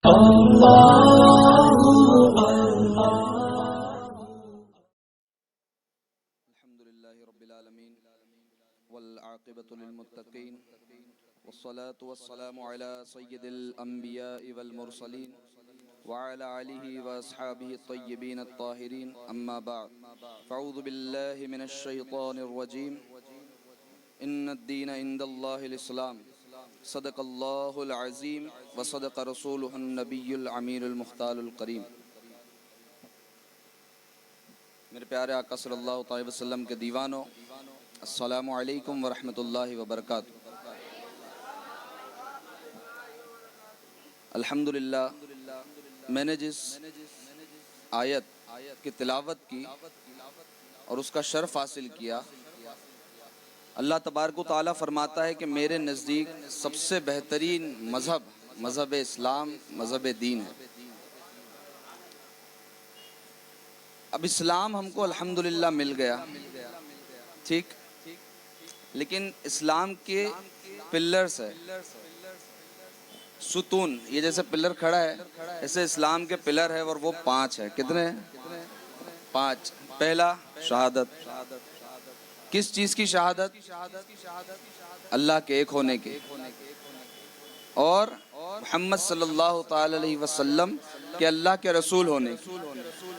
अल्हम्दुलिल्लाहि रब्बिल आलमीन वल आक़िबतु लिल मुत्तक़ीन वस्सलातु वस्सलामु अला सय्यिदिल अंबिया'i वल मुरसलीन व अला आलिहि व अस्हाबिहि अत्तय्यिबीन अत्ताहिरीन अम्मा बअद फ़अऊज़ु बिल्लाहि मिनश शैतानिर रजीम इन्नद-दीन इंदल्लाहिल इस्लाम सदक़ल्लाहुल अज़ीम व सदक़ रसूलुहुन नबियुल अमीनुल मुख्तारुल करीम। मेरे प्यारे आका सल्लल्लाहु अलैहि वसल्लम के दीवानों, अस्सलामु अलैकुम व रहमतुल्लाहि व बरकातुहू। अल्हम्दुलिल्लाह, मैंने जिस आयत की तिलावत की और उसका शर्फ हासिल किया, अल्लाह तबारक व तआला फरमाता है कि मेरे नज़दीक सबसे बेहतरीन मज़हब इस्लाम मज़हब दीन है। अब इस्लाम हमको अल्हम्दुलिल्लाह मिल गया, ठीक, लेकिन इस्लाम के पिलर्स है, सुतून, ये जैसे पिलर खड़ा है ऐसे इस्लाम के पिलर है और वो 5 है। कितने हैं? 5। पहला शहादत। किस चीज़ की शहादत? अल्लाह के एक होने की और मोहम्मद सल्लल्लाहु ताला अलैहि वसल्लम के अल्लाह के रसूल होने की,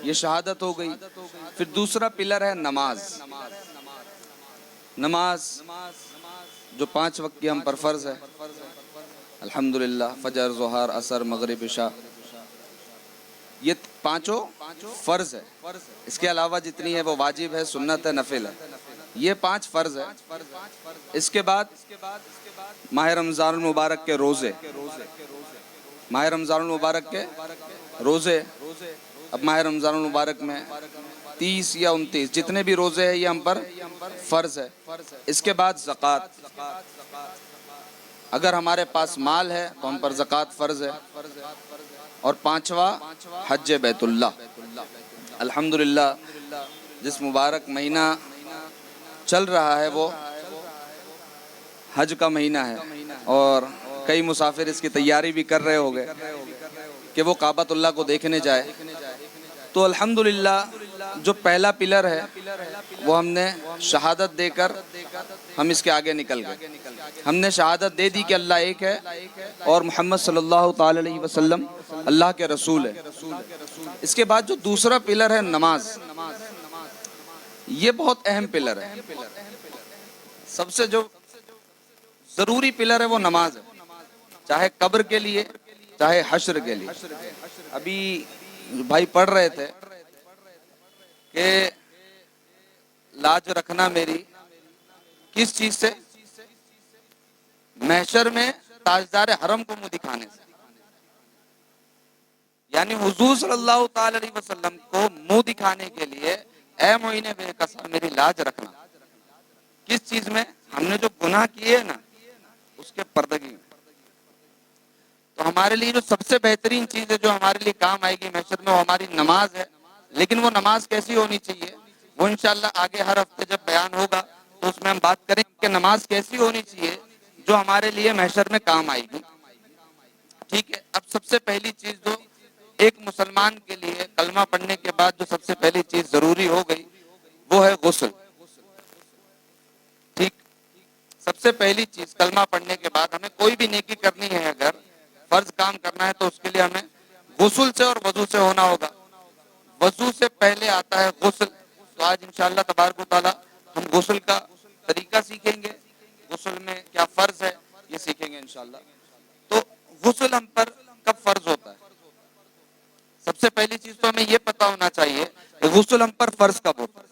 ये शहादत हो गई। फिर दूसरा पिलर है नमाज। नमाज जो 5 वक्त की हम पर फ़र्ज़ है, अल्हम्दुलिल्लाह, फजर, ज़ोहर, असर, मगरिब, इशा, ये 5 फ़र्ज़ है। इसके अलावा जितनी है वो वाजिब है, सुन्नत है, नफिल है। ये 5 फ़र्ज़ है। इसके बाद माह रमज़ान मुबारक के रोज़े, माह रमज़ान मुबारक के रोज़े। अब माह रमज़ान मुबारक में 30 या 29 जितने भी रोज़े हैं ये हम पर फ़र्ज़ है। इसके बाद ज़कात, अगर हमारे पास माल है तो हम पर ज़कात फ़र्ज़ है। और 5वां हज बैतुल्लाह। अल्हम्दुलिल्लाह, जिस मुबारक महीना चल रहा है वो हज का महीना है और कई मुसाफिर इसकी तैयारी भी कर रहे होंगे कि वो काबतुल्लाह को देखने जाए। तो अल्हम्दुलिल्लाह, जो पहला पिलर है वो हमने शहादत देकर हम इसके आगे निकल गए। हमने शहादत दे दी कि अल्लाह एक है और मोहम्मद सल्लल्लाहु ताला अलैहि वसल्लम अल्लाह के रसूल है। इसके बाद जो दूसरा पिलर है नमाज, ये बहुत अहम पिलर है। सबसे जो ज़रूरी पिलर है वो नमाज है, चाहे कब्र के लिए चाहे हश्र के लिए। अभी भाई पढ़ रहे थे कि लाज रखना मेरी किस चीज से? महशर में ताजदार हरम को मुंह दिखाने से। यानी हुजूर सल्लल्लाहु ताला अलैहि वसल्लम को मुंह दिखाने के लिए ए मोइने बेकसा मेरी लाज रखना। किस चीज में? हमने जो गुनाह किए ना उसके पर्दगी में। तो हमारे लिए जो सबसे बेहतरीन चीज है जो हमारे लिए काम आएगी महशर में, वो हमारी नमाज है। लेकिन वो नमाज कैसी होनी चाहिए वो इंशाल्लाह आगे हर हफ्ते जब बयान होगा तो उसमें हम बात करेंगे कि नमाज कैसी होनी चाहिए जो हमारे लिए महशर में काम आएगी। ठीक है। अब सबसे पहली चीज जो एक मुसलमान के लिए कलमा पढ़ने के बाद जो सबसे पहली चीज जरूरी हो गई वो है गुस्ल। ठीक, सबसे पहली चीज कलमा पढ़ने के बाद हमें कोई भी नेकी करनी है, अगर फर्ज काम करना है तो उसके लिए हमें गुस्ल से और वजू से होना होगा। वजू से पहले आता है गुस्ल। तो आज इंशाअल्लाह तबारक व तआला हम गुस्ल का तरीका सीखेंगे, गुस्ल में क्या फर्ज है ये सीखेंगे इंशाअल्लाह। तो गुस्ल हम पर कब फर्ज होता है? सबसे पहली चीज तो हमें ये पता होना चाहिए कि गुस्ल हम पर फर्ज कब होता है।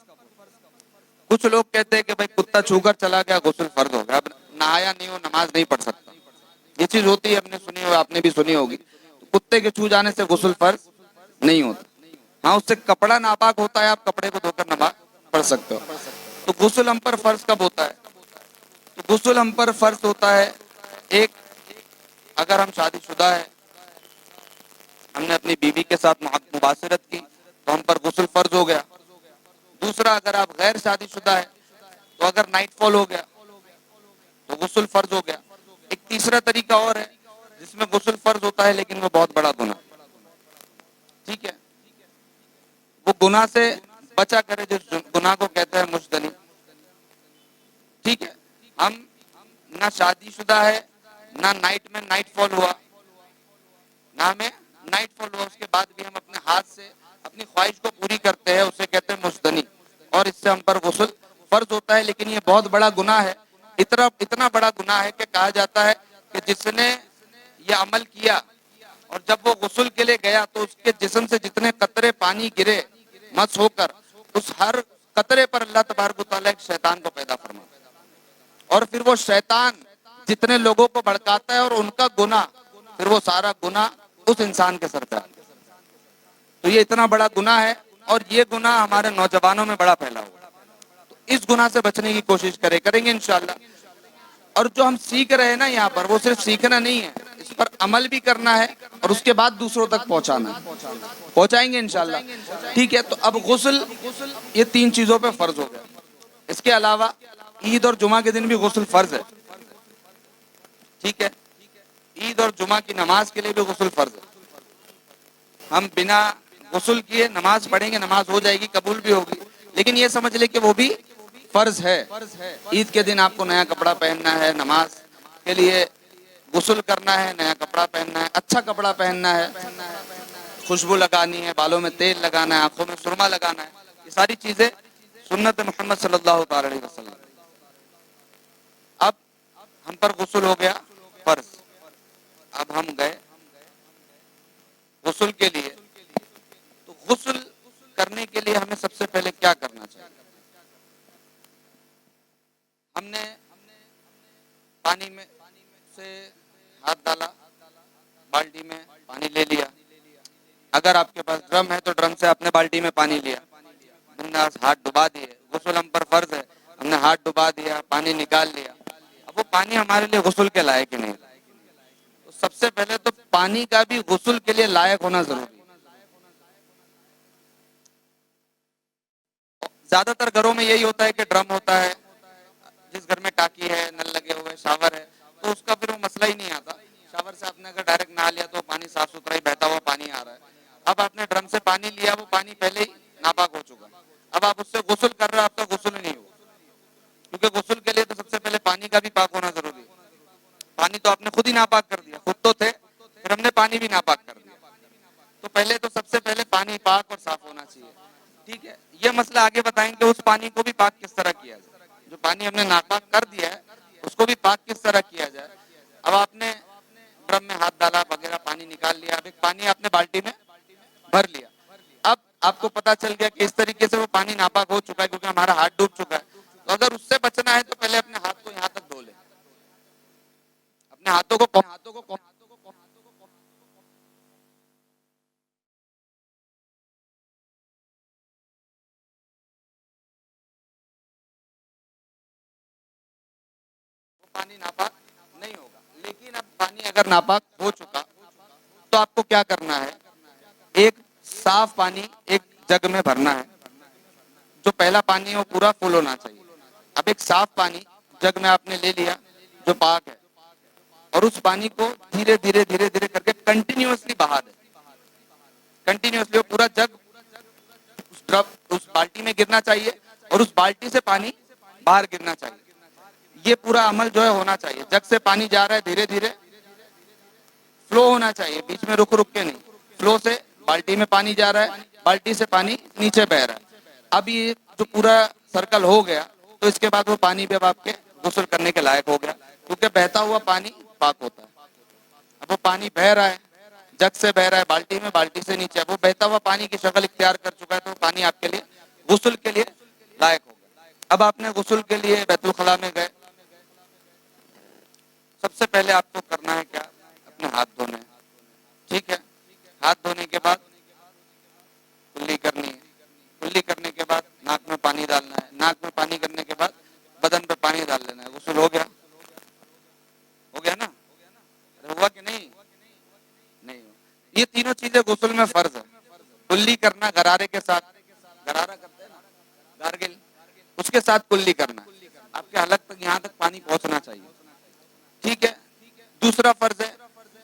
कुछ लोग कहते हैं कि भाई कुत्ता छूकर चला गया गुस्ल फर्ज हो गया, अब नहाया नहीं हो नमाज नहीं पढ़ सकता। ये चीज होती है, हमने सुनी हो, आपने भी सुनी होगी। तो कुत्ते के छू जाने से गुस्ल फर्ज नहीं होता। हाँ, उससे कपड़ा नापाक होता है, आप कपड़े को धोकर नमाज पढ़ सकते हो। तो गुस्ल हम पर फर्ज कब होता है? तो गुस्ल हम पर फर्ज होता है, एक, अगर हम शादीशुदा है, हमने अपनी बीवी के साथ मुबाशरत की तो हम पर गुस्ल फर्ज हो गया। दूसरा, अगर आप गैर शादीशुदा है तो अगर नाइट फॉल हो गया तो गुस्ल फर्ज हो गया। एक तीसरा तरीका और है जिसमें गुस्ल फर्ज होता है लेकिन वो बहुत बड़ा गुनाह, ठीक है, वो गुनाह से बचा करे जिस गुनाह को कहते हैं मुजतनी, ठीक है। हम ना शादीशुदा है, ना नाइट में नाइट फॉल हुआ, ना हमें नाइट फॉल हुआ, उसके बाद भी हम अपने हाथ से अपनी ख्वाहिश को पूरी करते हैं, उसे कहते हैं मुजतनी, और इससे हम पर गुस्ल फर्ज होता है। लेकिन ये बहुत बड़ा गुनाह है, इतना इतना बड़ा गुनाह है कि कहा जाता है कि जिसने ये अमल किया और जब वो गुस्ल के लिए गया तो उसके जिस्म से जितने कतरे पानी गिरे मस होकर, उस हर कतरे पर अल्लाह तबारक व तआला एक शैतान को पैदा फरमाता, और फिर वो शैतान जितने लोगों को भड़काता है और उनका गुनाह, फिर वो सारा गुनाह उस इंसान के सर पे आता है। तो ये इतना बड़ा गुनाह है, और ये गुनाह हमारे नौजवानों में बड़ा फैला हुआ है। तो इस गुनाह से बचने की कोशिश करेंगे इंशाल्लाह। और जो हम सीख रहे हैं ना यहाँ पर, वो सिर्फ सीखना नहीं है, इस पर अमल भी करना है और उसके बाद दूसरों तक पहुंचाना है, पहुंचाएंगे इंशाल्लाह, ठीक है। तो अब गुस्ल, ये 3 चीजों पे फर्ज हो गया। इसके अलावा ईद और जुमा के दिन भी गुस्ल फर्ज है, ठीक है। ईद और जुमा की नमाज के लिए भी गुस्ल फर्ज है। हम बिना गुस्ल किए नमाज पढ़ेंगे, नमाज हो जाएगी, कबूल भी होगी, लेकिन ये समझ ले कि वो भी फर्ज है। ईद के दिन आपको नया कपड़ा पहनना है, नमाज के लिए गुस्ल करना है, नया कपड़ा पहनना है, अच्छा कपड़ा पहनना है, खुशबू लगानी है, बालों में तेल लगाना है, आंखों में सुरमा लगाना है, ये सारी चीजें सुन्नत मोहम्मद सल्लल्लाहु अलैहि वसल्लम। अब हम पर गुस्ल हो गया फर्ज, अब हम गए गुस्ल के लिए। तो गुस्ल करने के लिए हमें सबसे पहले क्या करना चाहिए? हमने पानी में से हाथ डाला, बाल्टी में पानी ले लिया, अगर आपके पास ड्रम है तो ड्रम से आपने बाल्टी में पानी लिया, हमने हाथ डुबा दिए, गुस्ल हम पर फर्ज है, हमने हाथ डुबा दिया, पानी निकाल लिया। अब वो पानी हमारे लिए गुस्ल के लायक ही नहीं, तो सबसे पहले तो पानी का भी गुस्ल के लिए लायक होना जरूरी है। ज्यादातर घरों में यही होता है कि ड्रम होता है, जिस घर में टाकी है, नल लगे हुए, शावर है, तो उसका फिर वो मसला ही नहीं आता। शावर से आपने अगर डायरेक्ट नहा लिया तो पानी साफ सुथरा ही बहता हुआ पानी आ रहा है। अब आपने ड्रम से पानी लिया, वो पानी पहले ही नापाक हो चुका, अब आप उससे गुस्ल कर रहे हो, आपका गुस्ल नहीं हुआ, क्योंकि गुस्ल के लिए तो सबसे पहले पानी का भी पाक होना जरूरी है। पानी तो आपने खुद ही नापाक कर दिया, खुद तो थे, फिर हमने पानी भी नापाक कर दिया। तो पहले तो सबसे पहले पानी पाक और साफ होना चाहिए, ठीक है। ये मसला आगे बताएंगे, उस पानी को भी पाक किस तरह किया जाए, जो पानी हमने नापाक कर दिया है उसको भी पाक किस तरह किया जाए। अब आपने ड्रम में हाथ डाला वगैरह, पानी निकाल लिया, अब एक पानी आपने बाल्टी में भर लिया। अब आपको पता चल गया कि इस तरीके से वो पानी नापाक हो चुका है, क्योंकि हमारा हाथ डूब चुका है। तो अगर उससे बचना है तो पहले अपने हाथ को यहाँ तक धो ले, अपने हाथों को पानी नापाक नहीं होगा। लेकिन अब पानी अगर नापाक हो चुका तो आपको क्या करना है, एक साफ पानी एक जग में भरना है, जो पहला पानी है वो पूरा फुल होना चाहिए। अब एक साफ पानी जग में आपने ले लिया जो पाक है, और उस पानी को धीरे धीरे धीरे धीरे करके कंटिन्यूअसली बहा दे, कंटिन्यूअसली वो पूरा जग उस ड्रम उस बाल्टी में गिरना चाहिए, और उस बाल्टी से पानी बाहर गिरना चाहिए। ये पूरा अमल जो है होना चाहिए, जग से पानी जा रहा है, धीरे धीरे फ्लो होना चाहिए, बीच में रुक रुक के नहीं, फ्लो से बाल्टी में पानी जा रहा है, बाल्टी से पानी नीचे बह रहा है। अब ये जो पूरा सर्कल हो गया तो इसके बाद वो पानी भी अब आपके गुस्ल करने के लायक हो गया, क्योंकि बहता हुआ पानी पाक होता है। अब वो पानी बह रहा है, जग से बह रहा है बाल्टी में, बाल्टी से नीचे, अब वो बहता हुआ पानी की शक्ल इख्तियार कर चुका है, तो पानी आपके लिए गुस्ल के लिए लायक हो गया। अब आपने गुस्ल के लिए बैतुल खला में गए, सबसे पहले आपको करना है क्या, अपने हाथ धोने हैं, ठीक है। हाथ धोने के बाद कुल्ली करनी है, कुल्ली करने के बाद नाक में पानी डालना है, नाक में पानी करने के बाद बदन पे पानी डाल लेना है। गुस्ल हो गया, हो गया ना? हुआ कि नहीं? नहीं। ये तीनों चीजें गुस्ल में फर्ज है। कुल्ली करना गरारे के साथ, गरारा करते हैं ना, गार्गिल, उसके साथ कुल्ली करना, आपके हलक तक यहाँ तक पानी पहुंचना चाहिए, ठीक है। दूसरा फर्ज है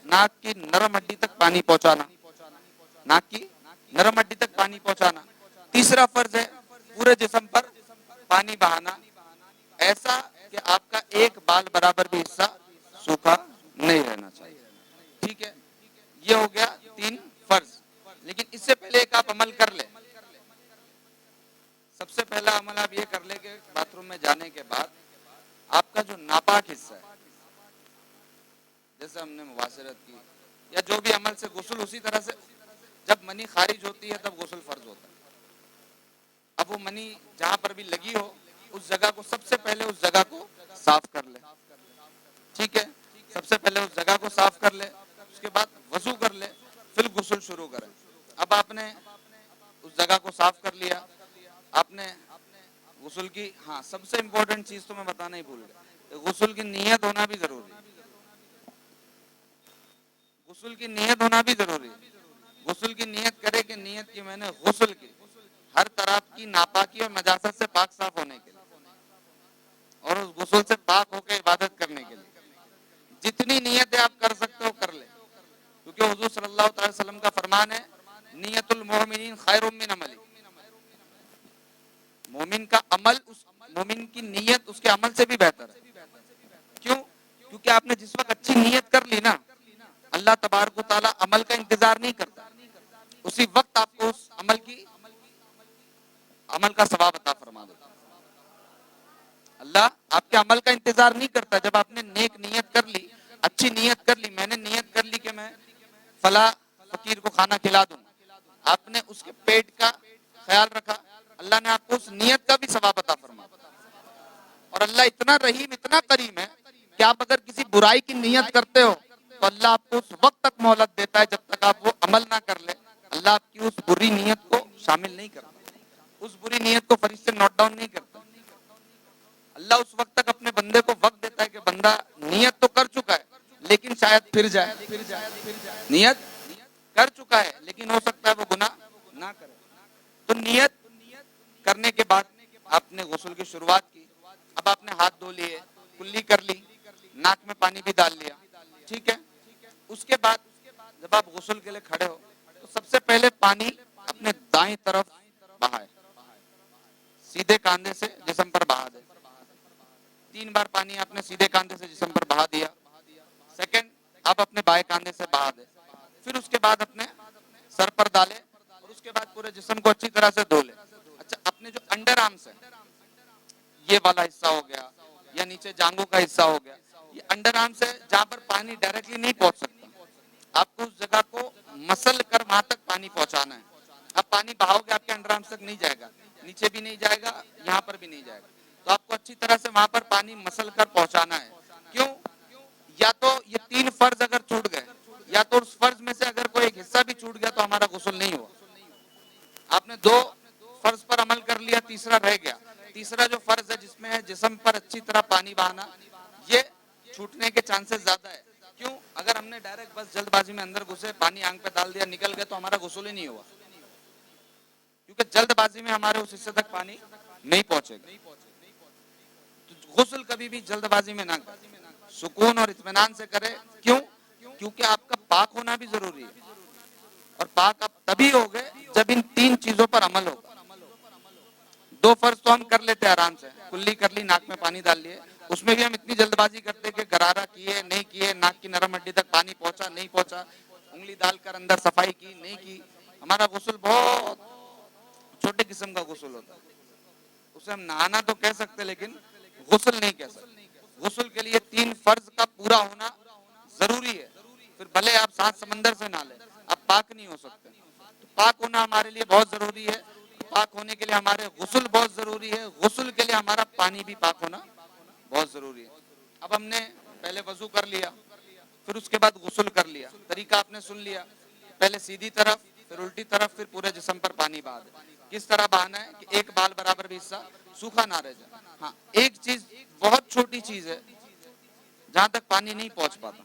नाक की नरम हड्डी तक पानी पहुंचाना, नाक की नरम हड्डी तक पानी पहुंचाना। तीसरा फर्ज है पूरे जिस्म पर पानी बहाना, ऐसा कि आपका एक बाल बराबर भी हिस्सा सूखा नहीं रहना चाहिए। ठीक है, ये हो गया 3 फर्ज। लेकिन इससे पहले एक आप अमल कर ले। सबसे पहला अमल आप ये कर ले कि बाथरूम में जाने के बाद आपका जो नापाक हिस्सा है, जैसे हमने मुबाशरत की या जो भी अमल से गुस्ल, उसी तरह से जब मनी खारिज होती है तब गुस्ल फर्ज होता है। अब वो मनी जहां पर भी लगी हो उस जगह को सबसे पहले उस जगह को साफ कर ले। ठीक है, सबसे पहले उस जगह को साफ कर ले, उसके बाद वजू कर ले, फिर गुस्ल शुरू करें। अब आपने उस जगह को साफ कर लिया, आपने गुस्ल की, हाँ सबसे इंपॉर्टेंट चीज तो मैं बताना ही भूल गया, गुस्ल की नीयत होना भी जरूरी है। गुस्ल की नीयत होना भी जरूरी है। गुस्ल की नीयत करे कि नीयत की मैंने गुस्ल की हर तरह की नापाकी और नजासत से पाक साफ होने के लिए, और उस गुस्ल से पाक होकर इबादत करने के लिए जितनी नीयतें आप कर सकते हो कर ले, क्योंकि हुजूर सल्लल्लाहु अलैहि वसल्लम का फरमान है नियतुल मोमिनीन खैरुम मिन अमली। मोमिन का अमल, उस मोमिन की नीयत उसके अमल से भी बेहतर है। क्यों? क्योंकि आपने जिस वक्त अच्छी नीयत कर ली ना, अल्लाह तबारक व तआला अमल का इंतजार नहीं करता, उसी वक्त आपको उस अमल का सवाब अता फरमा देता। अल्लाह आपके अमल का इंतजार नहीं करता। जब आपने नेक नीयत कर ली, अच्छी नीयत कर ली, मैंने नीयत कर ली कि मैं फला फकीर को खाना खिला दूंगा, आपने उसके पेट का ख्याल रखा, अल्लाह ने आपको उस नीयत का भी सवाब अता फरमा। और अल्लाह इतना रहीम, इतना करीम है कि आप अगर किसी बुराई की नीयत करते हो तो अल्लाह आपको उस वक्त तक मोहलत देता है जब तक आप वो अमल ना कर ले। अल्लाह आपकी उस बुरी नीयत को शामिल नहीं करता, उस बुरी नीयत को फरिश्ते नोट डाउन नहीं करता। अल्लाह उस वक्त तक अपने बंदे को वक्त देता है कि बंदा नियत तो कर चुका है लेकिन शायद फिर जाए, नियत कर चुका है लेकिन हो सकता है वो गुनाह ना करे। तो नियत करने के बाद आपने गुस्ल की शुरुआत की, अब आपने हाथ धो लिए, कुल्ली कर ली, नाक में पानी भी डाल लिया। ठीक है, उसके बाद जब आप गुस्ल के लिए खड़े हो तो सबसे पहले पानी अपने दाईं तरफ बहाए, सीधे कांधे से जिस्म पर बहा दे। 3 बार पानी आपने सीधे कांधे से जिस्म पर बहा दिया। सेकंड, आप अपने बाएं कांधे से बहा दे, फिर उसके बाद अपने सर पर डाले और उसके बाद पूरे जिस्म को अच्छी तरह से धो ले। अच्छा, अपने जो अंडर आर्म्स है, ये वाला हिस्सा हो गया या नीचे जांघों का हिस्सा हो गया, ये अंडर आर्म्स है जहां पर पानी डायरेक्टली नहीं पहुंच सकता, आपको उस जगह को मसल कर वहां तक पानी पहुंचाना है। अब पानी बहाओगे आपके अंडर आर्म्स तक नहीं जाएगा, नीचे भी नहीं जाएगा, यहाँ पर भी नहीं जाएगा, तो आपको अच्छी तरह से वहां पर पानी मसल कर पहुंचाना है। क्यों? या तो ये 3 फर्ज अगर छूट गए, या तो उस फर्ज में से अगर कोई एक हिस्सा भी छूट गया तो हमारा गुस्ल नहीं हुआ। आपने 2 फर्ज पर अमल कर लिया, तीसरा रह गया। तीसरा जो फर्ज है जिसमें है जिस्म पर अच्छी तरह पानी बहाना, ये छूटने के चांसेस ज्यादा है। क्यों? अगर हमने डायरेक्ट बस जल्दबाजी में अंदर घुसे, पानी आंख पे डाल दिया, निकल गए तो हमारा गुस्ल ही नहीं हुआ, क्योंकि जल्दबाजी में हमारे उस हिस्से तक पानी नहीं पहुंचेगा। तो गुस्ल कभी भी जल्दबाजी में ना करें, सुकून और इत्मीनान से करें। क्यों? क्योंकि आपका पाक होना भी जरूरी है, और पाक आप तभी होगे जब इन 3 चीजों पर अमल होगा। 2 फर्ज तो हम कर लेते हैं आराम से, कुल्ली कर ली, नाक में पानी डाल लिए, उसमें भी हम इतनी जल्दबाजी करते कि गरारा किए नहीं किए, नाक की नरम हड्डी तक पानी पहुंचा नहीं पहुंचा, उंगली डालकर अंदर सफाई की नहीं की। हमारा गुस्ल बहुत छोटे किस्म का गुस्ल होता है, उसे हम नहाना तो कह सकते लेकिन गुस्ल नहीं कह सकते। गुस्ल के लिए 3 फर्ज का पूरा होना जरूरी है, फिर भले आप 7 समंदर से नहा लें, आप पाक नहीं हो सकते। तो पाक होना हमारे लिए बहुत जरूरी है। पाक होने के लिए हमारे गुस्ल बहुत जरूरी है, गुस्ल के लिए हमारा पानी भी पाक होना बहुत जरूरी है। अब हमने पहले वजू कर लिया, फिर उसके बाद गुस्ल कर लिया, तरीका आपने सुन लिया, पहले सीधी तरफ, फिर उल्टी तरफ, फिर पूरे जिस्म पर पानी बहा दे। किस तरह बहाना है कि एक बाल बराबर भी हिस्सा सूखा ना रह जाए। हाँ, एक चीज बहुत छोटी चीज है जहां तक पानी नहीं पहुंच पाता,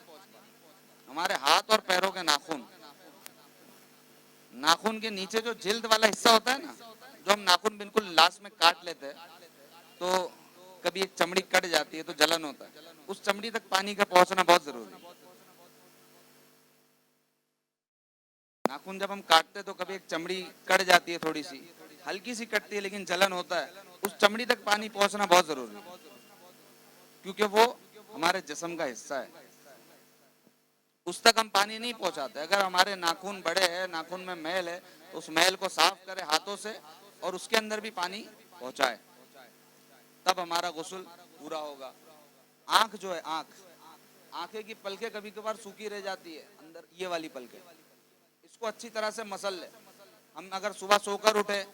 हमारे हाथ और पैरों के नाखून, नाखून के नीचे जो जिल्द वाला हिस्सा होता है ना, जो हम नाखून बिल्कुल लास्ट में काट लेते हैं तो कभी एक चमड़ी कट जाती है तो जलन होता है, उस चमड़ी तक पानी का पहुंचना बहुत जरूरी है। नाखून जब हम काटते तो कभी एक चमड़ी कट जाती है, थोड़ी सी हल्की सी कटती है, लेकिन जलन होता है, उस चमड़ी तक पानी पहुंचना बहुत जरूरी है, क्योंकि वो हमारे जिस्म का हिस्सा है, उस तक हम पानी नहीं पहुंचाते। अगर हमारे नाखून बड़े हैं, नाखून में मैल है, तो उस मैल को साफ करें हाथों से और उसके अंदर भी पानी पहुंचाए, तब हमारा गुस्ल पूरा होगा। आंख जो है, आंखें की पलकें कभी कभार सूखी रह जाती है अंदर, ये वाली पलकें, इसको अच्छी तरह से मसल ले। हम अगर सुबह सोकर उठे,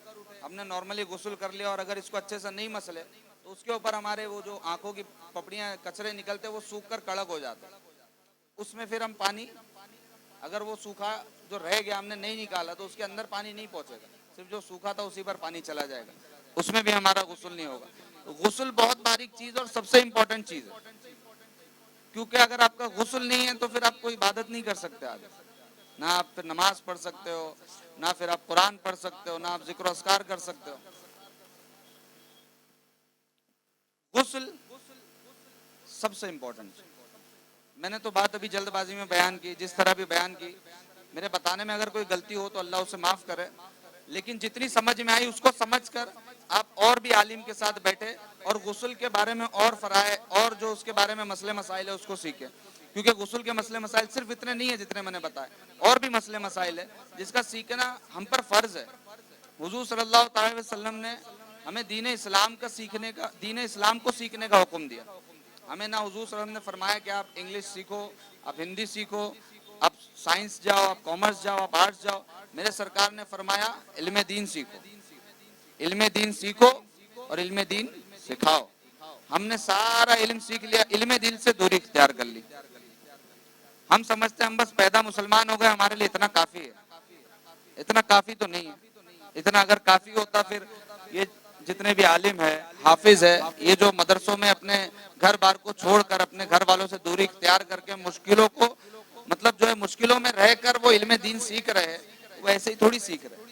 हमने नॉर्मली गुस्ल कर लिया और अगर इसको अच्छे से नहीं मसले तो उसके ऊपर हमारे वो जो आंखों की पपड़ियां कचरे निकलते वो सूख कर कड़क हो जाते हैं। उसमें फिर हम पानी, अगर वो सूखा जो रह गया हमने नहीं निकाला तो उसके अंदर पानी नहीं पहुंचेगा, सिर्फ जो सूखा था उसी पर पानी चला जाएगा, उसमें भी हमारा गुस्ल नहीं होगा। तो गुस्ल बहुत बारीक चीज और सबसे इंपॉर्टेंट चीज है, क्योंकि अगर आपका गुस्ल नहीं है तो फिर आप कोई इबादत नहीं कर सकते आगे, ना आप फिर नमाज पढ़ सकते हो, ना फिर आप कुरान पढ़ सकते हो, ना आप जिक्र अस्कार कर सकते हो। गुस्ल सबसे इंपॉर्टेंट। मैंने तो बात अभी जल्दबाजी में बयान की, जिस तरह भी बयान की, मेरे बताने में अगर कोई गलती हो तो अल्लाह उसे माफ करे, लेकिन जितनी समझ में आई उसको समझकर आप और भी आलिम के साथ बैठे और गुस्ल के बारे में और फराए और जो उसके बारे में मसले मसाइल है उसको सीखे, क्योंकि गुस्ल के मसले मसाइल सिर्फ इतने नहीं है जितने मैंने बताए, और भी मसले मसाइल है जिसका सीखना हम पर फर्ज है। हुजूर सल्लल्लाहु अलैहि वसल्लम ने हमें दीन इस्लाम को सीखने का हुक्म दिया। हमें ना हुजूर सल्लल्लाहु अलैहि वसल्लम ने फरमाया कि आप इंग्लिश सीखो, आप हिंदी सीखो, आप साइंस जाओ, आप कॉमर्स जाओ, आप आर्ट्स जाओ। मेरे सरकार ने फरमाया इल्म दीन सीखो, इल्म दीन सीखो और इल्म दीन सिखाओ। हमने सारा इल्म सीख लिया, इल्म दिल से दूरी इख्तियार कर ली। हम समझते हैं हम बस पैदा मुसलमान हो गए, हमारे लिए इतना काफी है। इतना काफी तो नहीं है। इतना अगर काफी होता फिर ये जितने भी आलिम है, हाफिज है, ये जो मदरसों में अपने घर बार को छोड़कर अपने घर वालों से दूरी इख्तियार करके मुश्किलों को, मतलब जो है मुश्किलों में रहकर वो इल्म दीन सीख रहे हैं, वो ऐसे ही थोड़ी सीख रहे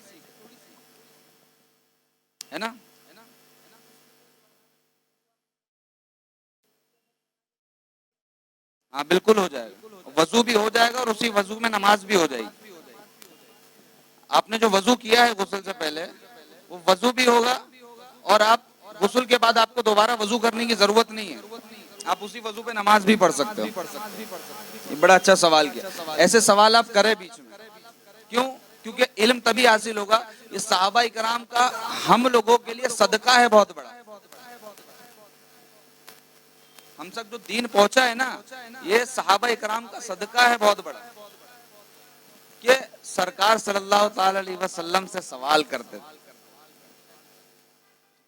है ना। हाँ बिल्कुल हो जाएगा, वजू भी हो जाएगा और उसी वजू में नमाज भी हो जाएगी। आपने जो वजू किया है गुस्ल से पहले, वो वजू भी होगा और आप गुस्ल के बाद आपको दोबारा वजू करने की जरूरत नहीं है, आप उसी वजू पे नमाज भी पढ़ सकते हो। ये बड़ा अच्छा सवाल किया, ऐसे सवाल आप करें बीच में, क्यों? क्योंकि इल्म तभी हासिल होगा, ये सहाबा इकराम का हम लोगों के लिए सदका है बहुत बड़ा। हम तक जो दीन पहुंचा है ना, ये सहाबा इकराम का सदका है बहुत बड़ा, कि सरकार सल्लल्लाहु अलैहि वसल्लम से सवाल करते थे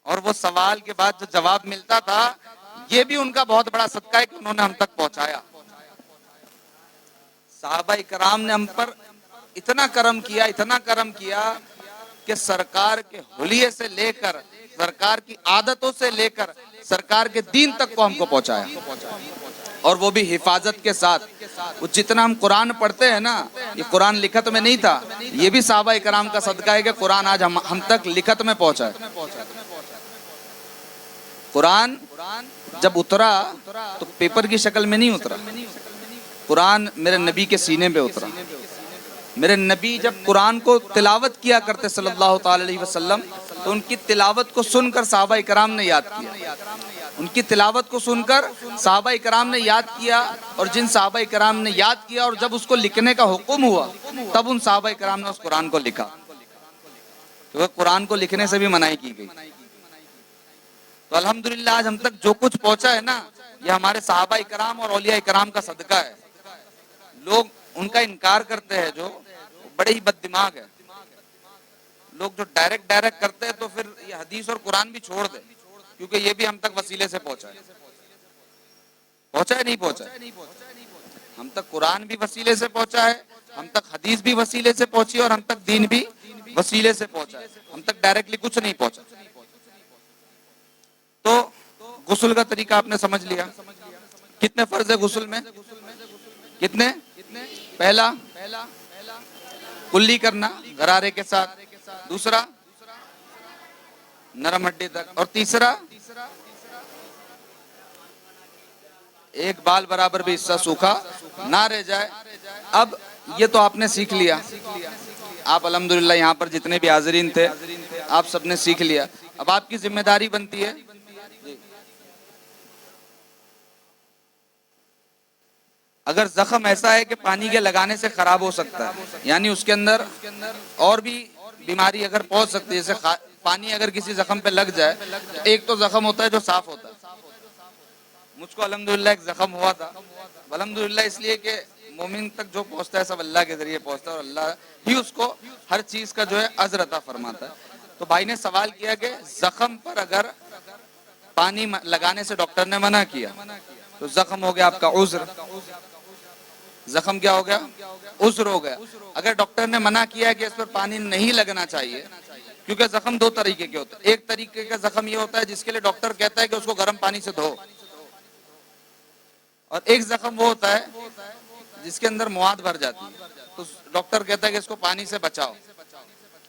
और वो सवाल के बाद जो जवाब मिलता था, ये भी उनका बहुत बड़ा सदका है कि उन्होंने हम तक पहुंचाया। सहाबा इकराम ने हम पर इतना करम किया, इतना करम किया कि सरकार के हुलिये से लेकर, सरकार की आदतों से लेकर सरकार के दीन तक को हमको पहुंचाया, और वो भी हिफाजत के साथ। वो जितना हम कुरान पढ़ते हैं ना, ये कुरान लिखत में नहीं था, ये भी सहाबा इकराम का सदका है कि कुरान आज हम तक लिखत में पहुंचा है। कुरान जब उतरा तो पेपर की शक्ल में नहीं उतरा, कुरान मेरे नबी के सीने पे उतरा। मेरे नबी जब कुरान को तिलावत किया करते सल्लल्लाहु अलैहि वसल्लम, तो उनकी तिलावत को सुनकर सहाबा इकराम ने याद किया, उनकी तिलावत को सुनकर सहाबा इकराम ने याद किया, और जिन सहाबा इकराम ने याद किया और जब उसको लिखने का हुक्म हुआ, तब उन सहाबा इकराम ने उस कुरान को लिखा, क्योंकि कुरान को लिखने से भी मनाही की गई। तो अल्हम्दुलिल्लाह आज हम तक जो कुछ पहुंचा है ना, ये हमारे सहाबा इकराम और औलिया इकराम का सदका है। लोग उनका इनकार करते हैं जो बड़े ही बददिमाग है। लोग जो डायरेक्ट करते हैं तो फिर ये हदीस और कुरान भी छोड़ दे, क्योंकि ये भी हम तक वसीले से पहुंचा है। पहुंचा है नहीं पहुंचा है? हम तक कुरान भी वसीले से पहुंचा है, हम तक हदीस भी वसीले से पहुंची और हम तक दीन भी वसीले से पहुंचा है। हम तक डायरेक्टली कुछ नहीं पहुंचा। तो गुस्ल का तरीका आपने समझ लिया। कितने फर्ज है गुस्ल में? कितने? पहला कुल्ली करना गरारे के साथ, दूसरा नरम हड्डी तक, और तीसरा एक बाल बराबर भी हिस्सा सूखा ना रह जाए। अब ये तो आपने सीख लिया, आप अल्हम्दुलिल्लाह यहाँ पर जितने भी हाजिरीन थे आप सबने सीख लिया। अब आपकी जिम्मेदारी बनती है अगर जख्म ऐसा है कि पानी के लगाने से खराब हो सकता है, यानी उसके अंदर और भी बीमारी अगर पहुंच सकती है, जैसे पानी अगर किसी जख्म पे लग जाए तो एक तो जख्म होता है जो साफ होता है। मुझको अल्हम्दुलिल्लाह एक जख्म हुआ था, अल्हम्दुलिल्लाह इसलिए कि मोमिन तक जो पहुंचता है सब अल्लाह के जरिए पहुंचता है और अल्लाह ही उसको हर चीज का जो है अज़्र अता फरमाता है। तो भाई ने सवाल किया कि जख्म पर अगर पानी लगाने से डॉक्टर ने मना किया तो जख्म हो गया आपका उज़्र, जख्म क्या हो गया, उज़्र हो गया। अगर डॉक्टर ने मना किया है कि इस पर पानी नहीं लगना चाहिए, क्योंकि जख्म दो तरीके के होते हैं, एक तरीके का जख्म ये होता है जिसके लिए डॉक्टर कहता है कि उसको गर्म पानी से धो, और एक जख्म वो होता है जिसके अंदर मवाद भर जाती है, तो डॉक्टर कहता है कि इसको पानी से बचाओ,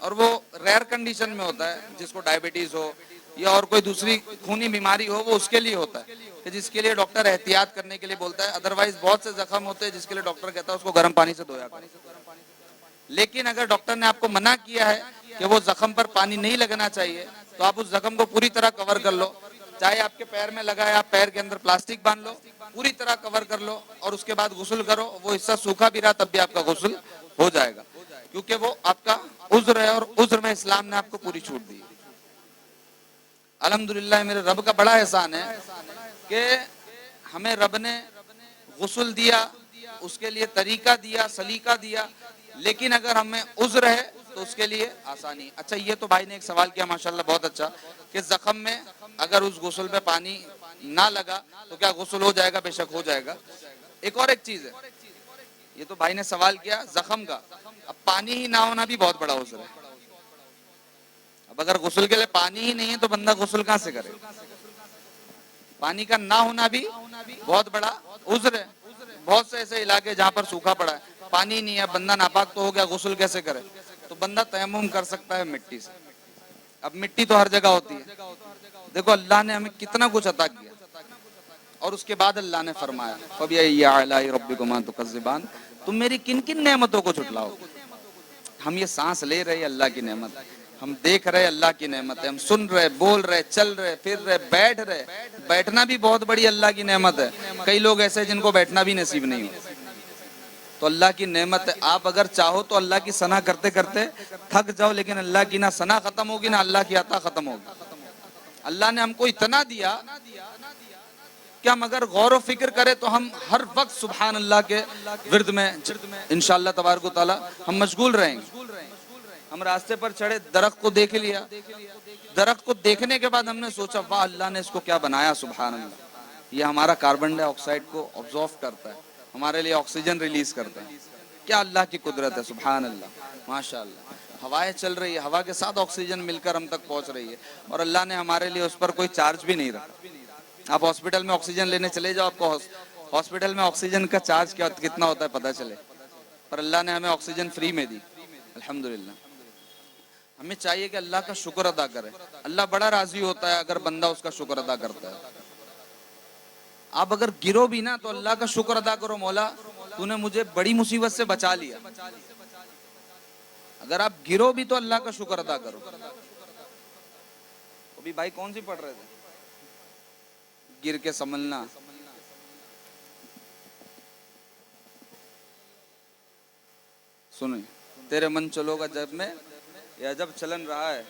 और वो रेयर कंडीशन में होता है, जिसको डायबिटीज हो या और कोई दूसरी खूनी बीमारी हो वो उसके लिए होता है कि जिसके लिए डॉक्टर एहतियात करने के लिए बोलता है। अदरवाइज बहुत से जख्म होते हैं जिसके लिए डॉक्टर कहता है उसको गर्म पानी से धोया करो। लेकिन अगर डॉक्टर ने आपको मना किया है कि वो जख्म पर पानी नहीं लगना चाहिए तो आप उस जख्म को पूरी तरह कवर कर लो, चाहे आपके पैर में लगा है आप पैर के अंदर प्लास्टिक बांध लो, पूरी तरह कवर कर लो और उसके बाद गुस्ल करो। वो हिस्सा सूखा भी रहा तब भी आपका गुस्ल हो जाएगा, क्योंकि वो आपका उज़्र है और उज़्र में इस्लाम ने आपको पूरी छूट दी। अल्हम्दुलिल्लाह मेरे रब का बड़ा एहसान है कि हमें रब ने गुस्ल दिया, उसके लिए तरीका दिया, सलीका दिया, लेकिन अगर हमें उज़्र है तो उसके लिए आसानी। अच्छा, ये तो भाई ने एक सवाल किया माशाल्लाह बहुत अच्छा कि जख्म में अगर उस गुस्ल पे पानी ना लगा तो क्या गुस्ल हो जाएगा? बेशक हो जाएगा। एक चीज है, ये तो भाई ने सवाल किया जख्म का, अब पानी ही ना होना भी बहुत बड़ा उज़्र है। अब अगर गुस्ल के लिए पानी ही नहीं है तो बंदा गुस्ल कहां से करे? पानी का ना होना भी बहुत बड़ा उज़्र है। बहुत से ऐसे इलाके जहाँ पर सूखा पड़ा है, पानी नहीं है, बंदा नापाक तो हो गया, गुस्ल कैसे करे? तो बंदा तयम्मुम कर सकता है मिट्टी से। अब मिट्टी तो हर जगह होती है, देखो अल्लाह ने हमें कितना कुछ अता किया और उसके बाद अल्लाह ने फरमाया फबिअय्यि आलाइ रब्बिकुमा तुकज़्ज़िबान, तुम मेरी किन किन नेमतों को झुटलाओ। हम ये सांस ले रहे हैं अल्लाह की नेमत, हम देख रहे अल्लाह की नेमत है, हम सुन रहे, बोल रहे, चल रहे, फिर रहे, बैठ रहे। बैठना भी बहुत बड़ी अल्लाह की नेमत है। कई लोग ऐसे हैं जिनको बैठना भी नसीब नहीं हो, तो अल्लाह की नेमत है। आप अगर चाहो तो अल्लाह की सना करते करते थक जाओ, लेकिन अल्लाह की ना सना खत्म होगी ना अल्लाह की अता खत्म होगी। अल्लाह ने हमको इतना दिया कि हम अगर गौर व फिक्र करें तो हम हर वक्त सुभान अल्लाह के विर्द में इंशाअल्लाह तबारक व तआला हम मशगूल रहेंगे। हम रास्ते पर चढ़े, दरख्त को देख लिया, दरख्त को देखने के बाद हमने सोचा वाह अल्लाह ने इसको क्या बनाया, सुभान अल्लाह। ये हमारा कार्बन डाइऑक्साइड को ऑब्जॉर्व करता है, हमारे लिए ऑक्सीजन रिलीज करता है। क्या अल्लाह की कुदरत है, सुभान अल्लाह, माशाअल्लाह। हवाएं चल रही है, हवा के साथ ऑक्सीजन मिलकर हम तक पहुंच रही है और अल्लाह ने हमारे लिए उस पर कोई चार्ज भी नहीं रखा। आप हॉस्पिटल में ऑक्सीजन लेने चले जाओ, आपको हॉस्पिटल में ऑक्सीजन का चार्ज क्या कितना होता है पता चले, पर अल्लाह ने हमें ऑक्सीजन फ्री में दी, अल्हम्दुलिल्लाह। हमें चाहिए कि अल्लाह का शुक्र अदा करें। अल्लाह बड़ा राजी होता है अगर बंदा उसका शुक्र अदा करता है। आप अगर गिरो भी ना तो अल्लाह का शुक्र अदा करो, मौला तूने मुझे बड़ी मुसीबत से बचा लिया। अगर आप गिरो भी तो अल्लाह का शुक्र अदा करो। अभी भाई कौन सी पढ़ रहे थे? गिर के संभलना। सुनिए, तेरे मन चलोगा जब में या जब चलन रहा है,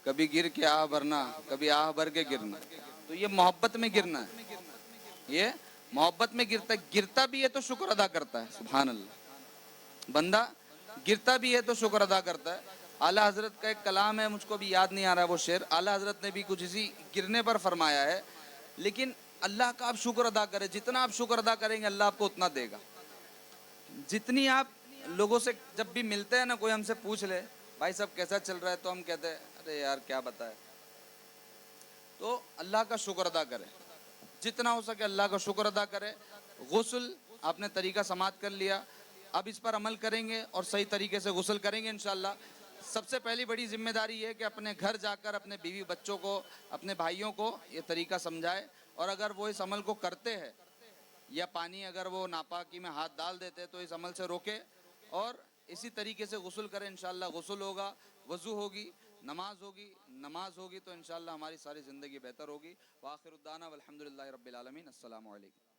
कभी गिर के आह भरना, कभी आह भर के गिरना। तो ये मोहब्बत में गिरना है, ये मोहब्बत में गिरता है। गिरता भी है तो शुक्र अदा करता है, सुभान अल्लाह। बंदा गिरता भी है तो शुक्र अदा करता है। आला हजरत का एक कलाम है, मुझको भी याद नहीं आ रहा वो शेर, आला हजरत ने भी कुछ इसी गिरने पर फरमाया है। लेकिन अल्लाह का आप शुक्र अदा करें, जितना आप शुक्र अदा करेंगे अल्लाह आपको उतना देगा। जितनी आप लोगों से जब भी मिलते हैं ना, कोई हमसे पूछ ले भाई सब कैसा चल रहा है, तो हम कहते हैं अरे यार क्या बताए। तो अल्लाह का शुक्र अदा करें, जितना हो सके अल्लाह का शुक्र अदा करें। गुस्ल आपने तरीका समाप्त कर लिया, अब इस पर अमल करेंगे और सही तरीके से गुस्ल करेंगे इंशाल्लाह। सबसे पहली बड़ी जिम्मेदारी है कि अपने घर जाकर अपने बीवी बच्चों को, अपने भाइयों को ये तरीका समझाए और अगर वो इस अमल को करते हैं या पानी अगर वो नापाकी में हाथ डाल देते हैं तो इस अमल से रोके और इसी तरीके से गुस्ल करें। इंशाल्लाह गुस्ल होगा, वज़ू होगी, नमाज होगी तो इंशाल्लाह हमारी सारी ज़िंदगी बेहतर होगी। व आखिर दाना वल्हम्दुलिल्लाहि रब्बिल आलमीन। अस्सलामु अलैकुम।